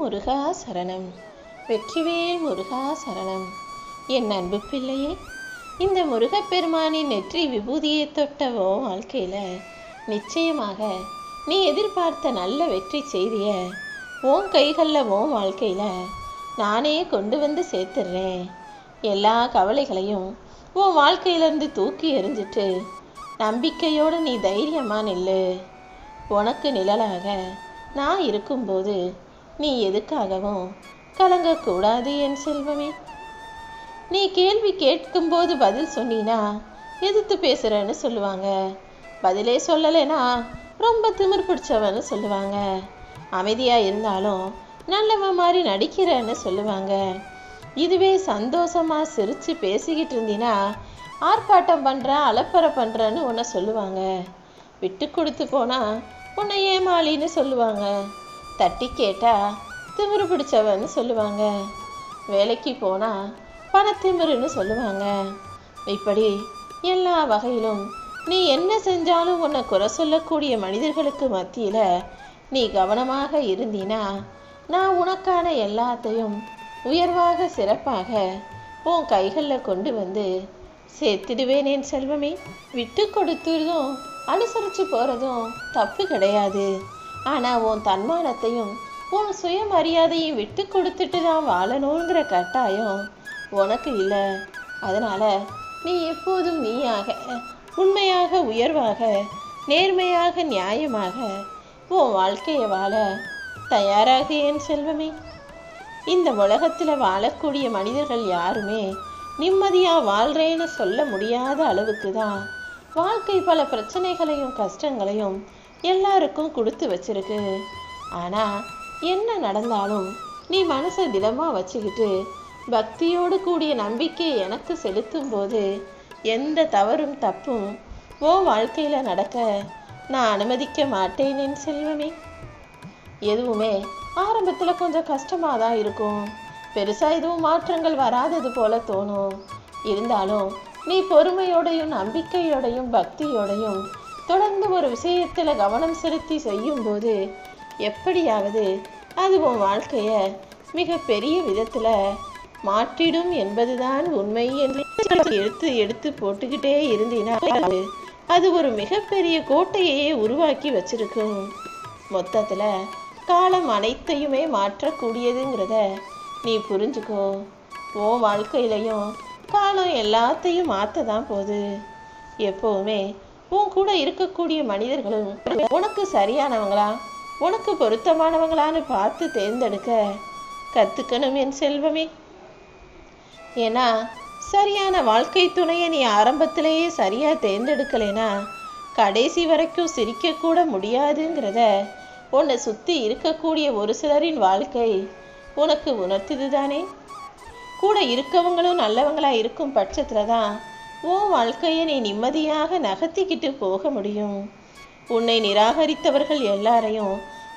முருகா சரணம். வெற்றிவேல் முருகா சரணம். என் அன்பு பிள்ளையே, இந்த முருகப்பெருமானின் நெற்றி விபூதியை தொட்டவோ வாழ்க்கையில் நிச்சயமாக நீ எதிர்பார்த்த நல்ல வெற்றி செய்திய உன் கைகளில் உன் வாழ்க்கையில் நானே கொண்டு வந்து சேர்த்துடுறேன். எல்லா கவலைகளையும் உன் வாழ்க்கையிலேருந்து தூக்கி எறிஞ்சிட்டு நம்பிக்கையோடு நீ தைரியமாக நில்லு. உனக்கு நிழலாக நான் இருக்கும்போது நீ எதுக்காகவும் கலங்கக்கூடாது என் செல்வமே. நீ கேள்வி கேட்கும்போது பதில் சொன்னீனா எதிர்த்து பேசுகிறேன்னு சொல்லுவாங்க. பதிலே சொல்லலைன்னா ரொம்ப திமிர் பிடிச்சவன்னு சொல்லுவாங்க. அமைதியாக இருந்தாலும் நல்லவன் மாதிரி நடிக்கிறேன்னு சொல்லுவாங்க. இதுவே சந்தோஷமாக சிரித்து பேசிக்கிட்டு இருந்தீன்னா ஆர்ப்பாட்டம் பண்ணுறேன் அலப்பறை பண்ணுறேன்னு உன்னை சொல்லுவாங்க. விட்டு கொடுத்து போனால் உன்னை ஏமாளின்னு சொல்லுவாங்க. தட்டி கேட்டால் திமிரு பிடிச்சவன்னு சொல்லுவாங்க. வேலைக்கு போனால் பணத்திமிருன்னு சொல்லுவாங்க. இப்படி எல்லா வகையிலும் நீ என்ன செஞ்சாலும் உன்னை குறை சொல்லக்கூடிய மனிதர்களுக்கு மத்தியில் நீ கவனமாக இருந்தீனா நான் உனக்கான எல்லாத்தையும் உயர்வாக சிறப்பாக உன் கைகளில் கொண்டு வந்து சேர்த்துடுவேன் என் செல்வமே. விட்டு கொடுத்துறதும் அனுசரித்து போகிறதும் தப்பு கிடையாது. ஆனால் உன் தன்மானத்தையும் உன் சுயமரியாதையும் விட்டு கொடுத்துட்டு தான் வாழணுங்கிற கட்டாயம் உனக்கு இல்லை. அதனால் நீ எப்போதும் நீயாக உண்மையாக உயர்வாக நேர்மையாக நியாயமாக உன் வாழ்க்கையை வாழ தயாராக என் செல்வமே. இந்த உலகத்தில் வாழக்கூடிய மனிதர்கள் யாருமே நிம்மதியாக வாழ்கிறேன்னு சொல்ல முடியாத அளவுக்கு தான் வாழ்க்கை பல பிரச்சனைகளையும் கஷ்டங்களையும் எல்லாருக்கும் கொடுத்து வச்சிருக்கு. ஆனால் என்ன நடந்தாலும் நீ மனசை திடமாக வச்சுக்கிட்டு பக்தியோடு கூடிய நம்பிக்கை எனக்கு செலுத்தும் போது எந்த தவறும் தப்பும் ஓ வாழ்க்கையில் நடக்க நான் அனுமதிக்க மாட்டேன் என் செல்வமே. எதுவுமே ஆரம்பத்தில் கொஞ்சம் கஷ்டமாக தான் இருக்கும். பெருசாக எதுவும் மாற்றங்கள் வராதது போல தோணும். இருந்தாலும் நீ பொறுமையோடையும் நம்பிக்கையோடையும் பக்தியோடையும் தொடர்ந்து ஒரு விஷயத்தில் கவனம் செலுத்தி செய்யும்போது எப்படியாவது அது உன் வாழ்க்கையை மிக பெரிய விதத்தில் மாற்றிடும் என்பதுதான் உண்மை என்று எடுத்து எடுத்து போட்டுக்கிட்டே இருந்தீனா அது ஒரு மிகப்பெரிய கோட்டையே உருவாக்கி வச்சிருக்கும். மொத்தத்தில் காலம் அனைத்தையுமே மாற்றக்கூடியதுங்கிறத நீ புரிஞ்சுக்கோ. உன் வாழ்க்கையிலையும் காலம் எல்லாத்தையும் மாற்ற தான் போகுது. எப்போவுமே உன் கூட இருக்கக்கூடிய மனிதர்களும் உனக்கு சரியானவங்களா உனக்கு பொருத்தமானவங்களான்னு பார்த்து தேர்ந்தெடுக்க கற்றுக்கணும் என் செல்வமே. ஏன்னா சரியான வாழ்க்கை துணையை நீ ஆரம்பத்திலேயே சரியாக தேர்ந்தெடுக்கலைன்னா கடைசி வரைக்கும் சிரிக்கக்கூட முடியாதுங்கிறத உன்னை சுற்றி இருக்கக்கூடிய ஒரு சிலரின் வாழ்க்கை உனக்கு உணர்த்துது தானே. கூட இருக்கவங்களும் நல்லவங்களாக இருக்கும் பட்சத்தில் தான் உன் வாழ்க்கையை நீ நிம்மதியாக நகர்த்திக்கிட்டு போக முடியும். உன்னை நிராகரித்தவர்கள் எல்லாரையும்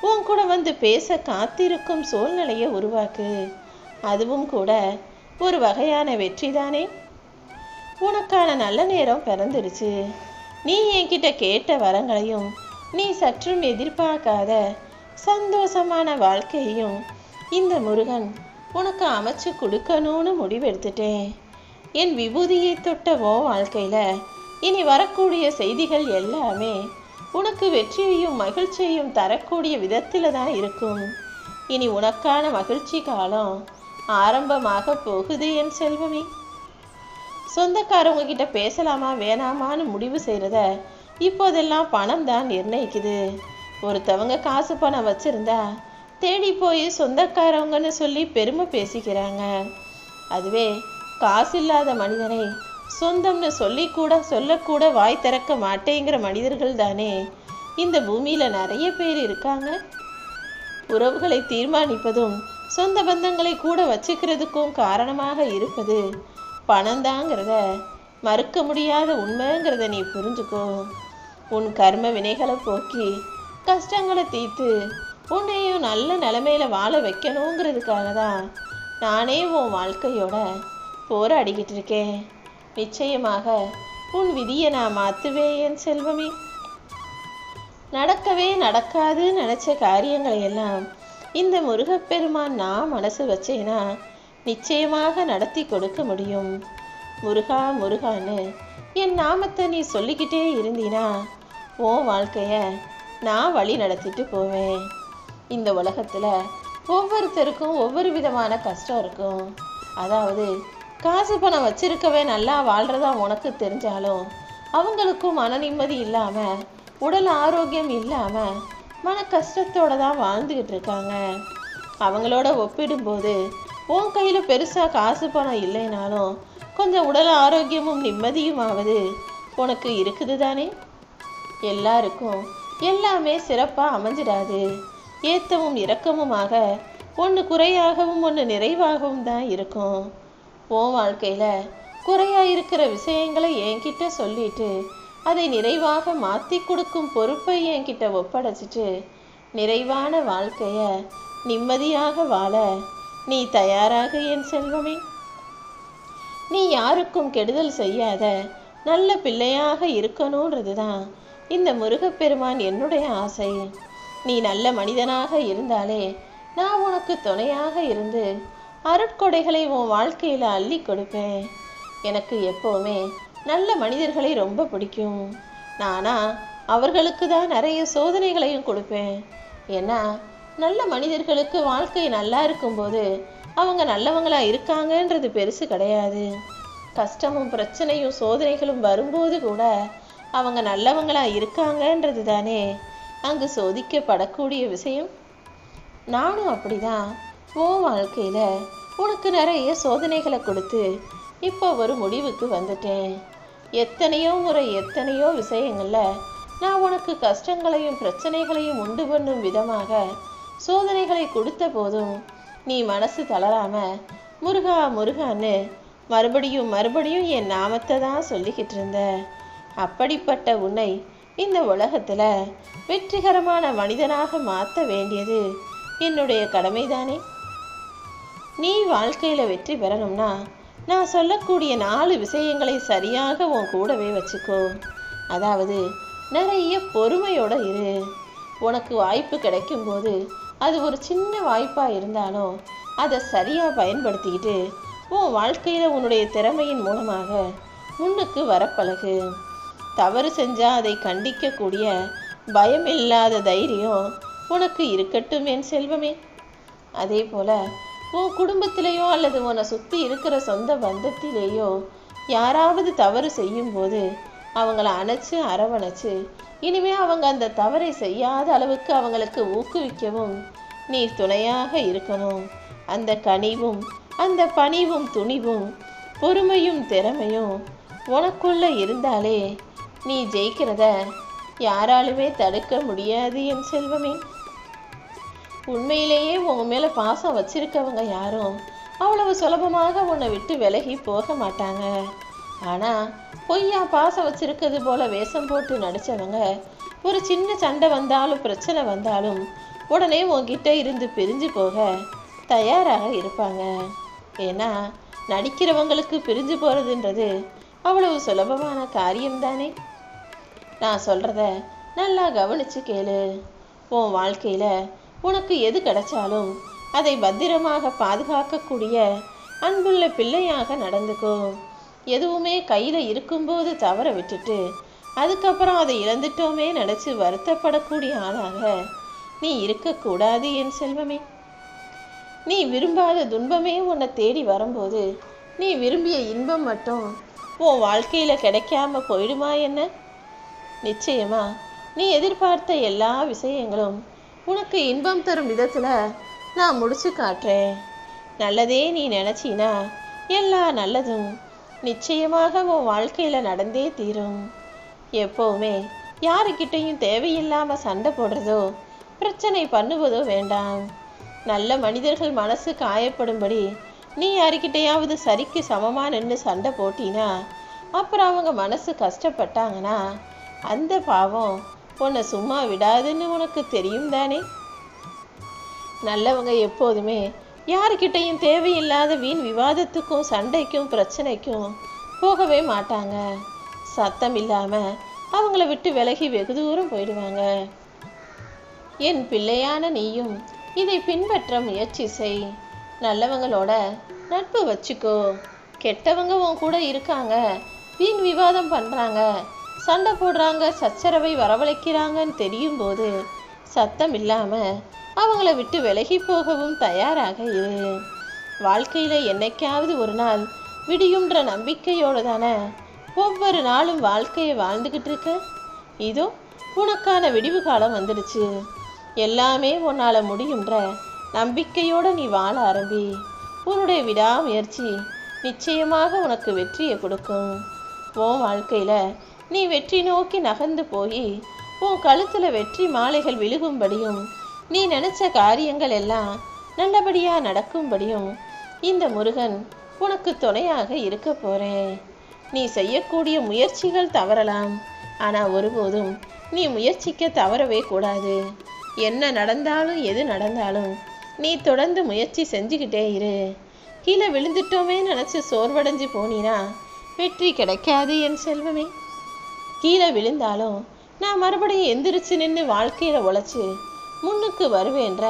உன் கூட வந்து பேச காத்திருக்கும் சூழ்நிலையை உருவாக்கு. அதுவும் கூட ஒரு வகையான வெற்றி தானே. உனக்கான நல்ல நேரம் பிறந்துடுச்சு. நீ என்கிட்ட கேட்ட வரங்களையும் நீ சற்றும் எதிர்பார்க்காத சந்தோஷமான வாழ்க்கையையும் இந்த முருகன் உனக்கு அமைச்சு கொடுக்கணும்னு முடிவெடுத்துட்டேன். என் விபூதியை தொட்டவோ வாழ்க்கையில் இனி வரக்கூடிய செய்திகள் எல்லாமே உனக்கு வெற்றியையும் மகிழ்ச்சியையும் தரக்கூடிய விதத்தில் தான் இருக்கும். இனி உனக்கான மகிழ்ச்சி காலம் ஆரம்பமாக போகுது என் செல்வமே. சொந்தக்காரவங்க கிட்ட பேசலாமா வேணாமான்னு முடிவு செய்கிறத இப்போதெல்லாம் பணம் தான் நிர்ணயிக்குது. ஒருத்தவங்க காசு பணம் வச்சுருந்தா தேடி போய் சொந்தக்காரவங்கன்னு சொல்லி பெருமை பேசிக்கிறாங்க. அதுவே காசு இல்லாத மனிதனை சொந்தம்னு சொல்லக்கூட வாய் திறக்க மாட்டேங்கிற மனிதர்கள் தானே இந்த பூமியில் நிறைய பேர் இருக்காங்க. உறவுகளை தீர்மானிப்பதும் சொந்த பந்தங்களை கூட வச்சுக்கிறதுக்கும் காரணமாக இருப்பது பணம்தாங்கிறத மறுக்க முடியாத உண்மைங்கிறத நீ புரிஞ்சுக்கோ. உன் கர்ம வினைகளை போக்கி கஷ்டங்களை தீர்த்து உன்னையும் நல்ல நிலைமையில வாழ வைக்கணுங்கிறதுக்காக தான் நானே உன் வாழ்க்கையோட போராடிக்கிட்டு இருக்கேன். நிச்சயமாக உன் விதியை நான் மாற்றுவேன் என் செல்வமே. நடக்கவே நடக்காது நினச்ச காரியங்களை எல்லாம் இந்த முருகப்பெருமான் நான் மனசு வச்சேனா நிச்சயமாக நடத்தி கொடுக்க முடியும். முருகா முருகான்னு என் நாமத்தை நீ சொல்லிக்கிட்டே இருந்தீனா உன் வாழ்க்கைய நான் வழி நடத்திட்டு போவேன். இந்த உலகத்துல ஒவ்வொருத்தருக்கும் ஒவ்வொரு விதமான கஷ்டம் இருக்கும். அதாவது காசு பணம் வச்சிருக்கவே நல்லா வாழ்றதா உனக்கு தெரிஞ்சாலும் அவங்களுக்கும் மன நிம்மதி இல்லாம உடல் ஆரோக்கியம் இல்லாம மன கஷ்டத்தோட தான் வாழ்ந்துகிட்டு இருக்காங்க. அவங்களோட ஒப்பிடும்போது உன் கையில பெருசா காசு பணம் இல்லைனாலும் கொஞ்சம் உடல் ஆரோக்கியமும் நிம்மதியுமாவது உனக்கு இருக்குது தானே. எல்லாருக்கும் எல்லாமே சிறப்பா அமைஞ்சிடாது. ஏத்தமும் இரக்கமுமாக ஒன்று குறையாகவும் ஒன்று நிறைவாகவும் தான் இருக்கும். உன் வாழ்க்கையில குறையா இருக்கிற விஷயங்களை என்கிட்ட சொல்லிட்டு அதை நிறைவாக மாற்றி கொடுக்கும் பொறுப்பை என்கிட்ட ஒப்படைச்சிட்டு நிறைவான வாழ்க்கைய நிம்மதியாக வாழ நீ தயாராக என் செல்வமே. நீ யாருக்கும் கெடுதல் செய்யாத நல்ல பிள்ளையாக இருக்கணும்ன்றது தான் இந்த முருகப்பெருமான் என்னுடைய ஆசை. நீ நல்ல மனிதனாக இருந்தாலே நான் உனக்கு துணையாக இருந்து அருட்கொடைகளை உன் வாழ்க்கையில் அள்ளி கொடுப்பேன். எனக்கு எப்போவுமே நல்ல மனிதர்களை ரொம்ப பிடிக்கும். நானா அவர்களுக்கு தான் நிறைய சோதனைகளையும் கொடுப்பேன். ஏன்னா நல்ல மனிதர்களுக்கு வாழ்க்கை நல்லா இருக்கும்போது அவங்க நல்லவங்களா இருக்காங்கன்றது பெருசு கிடையாது. கஷ்டமும் பிரச்சனையும் சோதனைகளும் வரும்போது கூட அவங்க நல்லவங்களா இருக்காங்கன்றது தானே அங்கு சோதிக்கப்படக்கூடிய விஷயம். நானும் அப்படிதான் உன் வாழ்க்கையில உனக்கு நிறைய சோதனைகளை கொடுத்து இப்போ ஒரு முடிவுக்கு வந்துட்டேன். எத்தனையோ முறை எத்தனையோ விஷயங்கள்ல நான் உனக்கு கஷ்டங்களையும் பிரச்சனைகளையும் உண்டு பண்ணும் விதமாக சோதனைகளை கொடுத்த போதும் நீ மனசு தளராம முருகா முருகான்னு மறுபடியும் மறுபடியும் என் நாமத்தை தான் சொல்லிக்கிட்டு இருந்த. அப்படிப்பட்ட உன்னை இந்த உலகத்துல வெற்றிகரமான மனிதனாக மாற்ற வேண்டியது என்னுடைய கடமைதானே. நீ வாழ்க்கையில வெற்றி பெறணும்னா நான் சொல்லக்கூடிய 4 விஷயங்களை சரியாக உன் கூடவே வச்சுக்கோ. அதாவது நிறைய பொறுமையோட இரு. உனக்கு வாய்ப்பு கிடைக்கும் போது அது ஒரு சின்ன வாய்ப்பா இருந்தாலும் அதை சரியா பயன்படுத்திக்கிட்டு உன் வாழ்க்கையில உன்னுடைய திறமையின் மூலமாக முன்னுக்கு வரப்பழகு. தவறு செஞ்சா அதை கண்டிக்கக்கூடிய பயம் இல்லாத தைரியம் உனக்கு இருக்கட்டும் என் செல்வமே. அதே போல உன் குடும்பத்திலேயோ அல்லது உன்னை சுற்றி இருக்கிற சொந்த பந்தத்திலேயோ யாராவது தவறு செய்யும் போது அவங்கள அணைச்சு அரவணைச்சு இனிமே அவங்க அந்த தவறை செய்யாத அளவுக்கு அவங்களுக்கு ஊக்குவிக்கவும் நீ துணையாக இருக்கணும். அந்த கனிவும் அந்த பணிவும் துணிவும் பொறுமையும் திறமையும் உனக்குள்ள இருந்தாலே நீ ஜெயிக்கிறத யாராலுமே தடுக்க முடியாது என் செல்வமே. உண்மையிலேயே உன் மேல பாசம் வச்சிருக்கவங்க யாரும் அவ்வளவு சுலபமாக உன்னை விட்டு விலகி போக மாட்டாங்க. ஆனா பொய்யா பாசம் வச்சிருக்கிறது போல வேஷம் போட்டு நடிச்சவங்க ஒரு சின்ன சண்டை வந்தாலும் பிரச்சனை வந்தாலும் உடனே உன்கிட்ட இருந்து பிரிஞ்சு போக தயாராக இருப்பாங்க. ஏன்னா நடிக்கிறவங்களுக்கு பிரிஞ்சு போறதுன்றது அவ்வளவு சுலபமான காரியம்தானே. நான் சொல்றத நல்லா கவனிச்சு கேளு. உன் வாழ்க்கையில உனக்கு எது கிடைச்சாலும் அதை பத்திரமாக பாதுகாக்கக்கூடிய அன்புள்ள பிள்ளையாக நடந்துக்கோ. எதுவுமே கையில இருக்கும்போது தவற விட்டுட்டு அதுக்கப்புறம் அதை இழந்துட்டோமே நினைச்சு வருத்தப்படக்கூடிய ஆளாக நீ இருக்கக்கூடாது என் செல்வமே. நீ விரும்பாத துன்பமே உன்னை தேடி வரும்போது நீ விரும்பிய இன்பம் மட்டும் உன் வாழ்க்கையில கிடைக்காம போயிடுமா என்ன? நிச்சயமா நீ எதிர்பார்த்த எல்லா விஷயங்களும் உனக்கு இன்பம் தரும் விதத்துல நான் முடிச்சு காட்டுறேன். நல்லதே நீ நினைச்சினா எல்லா நல்லதும் நிச்சயமாக உன் வாழ்க்கையில நடந்தே தீரும். எப்பவுமே யாருக்கிட்டையும் தேவையில்லாம சண்டை போடுறதோ பிரச்சனை பண்ணுவதோ வேண்டாம். நல்ல மனிதர்கள் மனசு காயப்படும்படி நீ யாருக்கிட்டையாவது சரிக்கு சமமா நின்று சண்டை போட்டினா அப்புறம் அவங்க மனசு கஷ்டப்பட்டாங்கன்னா அந்த பாவம் உன்னை சும்மா விடாதுன்னு உனக்கு தெரியும் தானே. நல்லவங்க எப்போதுமே யாருக்கிட்டையும் தேவையில்லாத வீண் விவாதத்துக்கும் சண்டைக்கும் பிரச்சனைக்கும் போகவே மாட்டாங்க. சத்தம் இல்லாம அவங்கள விட்டு விலகி வெகு தூரம் போயிடுவாங்க. என் பிள்ளையான நீயும் இதை பின்பற்ற முயற்சி செய். நல்லவங்களோட நட்பு வச்சுக்கோ. கெட்டவங்க உன் கூட இருக்காங்க, வீண் விவாதம் பண்றாங்க, சண்டை போடுறாங்க, சச்சரவை வரவழைக்கிறாங்கன்னு தெரியும் போது சத்தம் இல்லாம அவங்கள விட்டு விலகி போகவும் தயாராக இரு. வாழ்க்கையில என்னைக்காவது ஒரு நாள் விடியுன்ற நம்பிக்கையோடு தானே ஒவ்வொரு நாளும் வாழ்க்கையை வாழ்ந்துகிட்டு இருக்க. இதோ உனக்கான விடிவு காலம் வந்துடுச்சு. எல்லாமே உன்னால முடியுன்ற நம்பிக்கையோட நீ வாழ ஆரம்பி. உன்னுடைய விடாமுயற்சி நிச்சயமாக உனக்கு வெற்றியை கொடுக்கும். உன் வாழ்க்கையில நீ வெற்றி நோக்கி நகர்ந்து போய் உன் கழுத்துல வெற்றி மாலைகள் விழுகும்படியும் நீ நினைச்ச காரியங்கள் எல்லாம் நல்லபடியா நடக்கும்படியும் இந்த முருகன் உனக்கு துணையாக இருக்க போறேன். நீ செய்யக்கூடிய முயற்சிகள் தவறலாம், ஆனா ஒருபோதும் நீ முயற்சிக்க தவறவே கூடாது. என்ன நடந்தாலும் எது நடந்தாலும் நீ தொடர்ந்து முயற்சி செஞ்சுக்கிட்டே இரு. கீழே விழுந்துட்டோமே நினைச்சு சோர்வடைஞ்சு போனீனா வெற்றி கிடைக்காது என் செல்வமே. கீழே விழுந்தாலும் நான் மறுபடியும் எந்திரிச்சு நின்று வாழ்க்கையில உழைச்சு முன்னுக்கு வருவேன்ற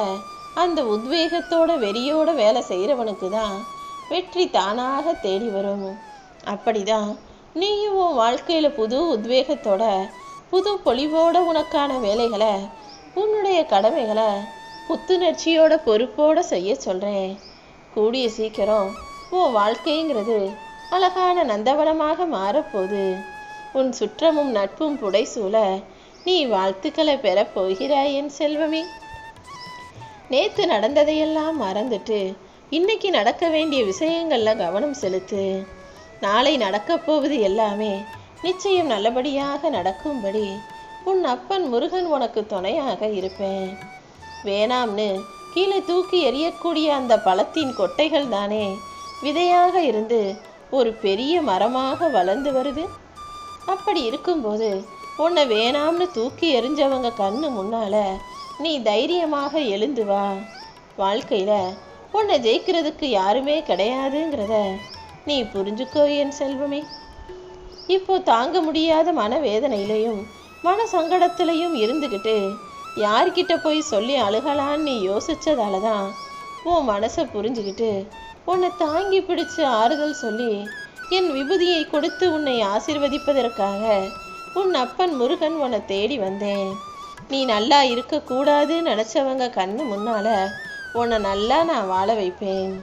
அந்த உத்வேகத்தோட வெறியோட வேலை செய்யறவனுக்கு தான் வெற்றி தானாக தேடி வரும். அப்படிதான் நீயும் உன் வாழ்க்கையில புது உத்வேகத்தோட புது பொலிவோட உனக்கான வேலைகளை உன்னுடைய கடமைகளை புத்துணர்ச்சியோட பொறுப்போட செய்ய சொல்றேன். கூடிய சீக்கிரம் உன் வாழ்க்கைங்கிறது அழகான நந்தவனமாக மாறப்போகுது. உன் சுற்றமும் நட்பும் புடைசூழ நீ வாழ்த்துக்களை பெறப் போகிறாய் என் செல்வமே. நேத்து நடந்ததையெல்லாம் மறந்துட்டு இன்னைக்கு நடக்க வேண்டிய விஷயங்கள்ல கவனம் செலுத்து. நாளை நடக்கப் போவது எல்லாமே நிச்சயம் நல்லபடியாக நடக்கும்படி உன் அப்பன் முருகன் உனக்கு துணையாக இருப்பேன். வேணாம்னு கீழே தூக்கி எறியக்கூடிய அந்த பழத்தின் கொட்டைகள் தானே விதையாக இருந்து ஒரு பெரிய மரமாக வளர்ந்து வருது. அப்படி இருக்கும்போது உன்னை வேணாம்னு தூக்கி எறிஞ்சவங்க கண்ணு முன்னால நீ தைரியமாக எழுந்து வா. வாழ்க்கையில உன்னை ஜெயிக்கிறதுக்கு யாருமே கிடையாதுங்கிறத நீ புரிஞ்சுக்கோ என் செல்வமே. இப்போ தாங்க முடியாத மனவேதனையிலையும் மன சங்கடத்திலையும் இருந்துக்கிட்டு யார்கிட்ட போய் சொல்லி அழுகலான்னு நீ யோசிச்சதால தான் உன் மனசை புரிஞ்சுக்கிட்டு உன்னை தாங்கி பிடிச்சு ஆறுதல் சொல்லி என் விபூதியை கொடுத்து உன்னை ஆசீர்வதிப்பதற்காக உன் அப்பன் முருகன் உன்னை தேடி வந்தேன். நீ நல்லா இருக்கக்கூடாதுன்னு நினச்சவங்க கண்ணு முன்னால உன்னை நல்லா நான் வாழ வைப்பேன்.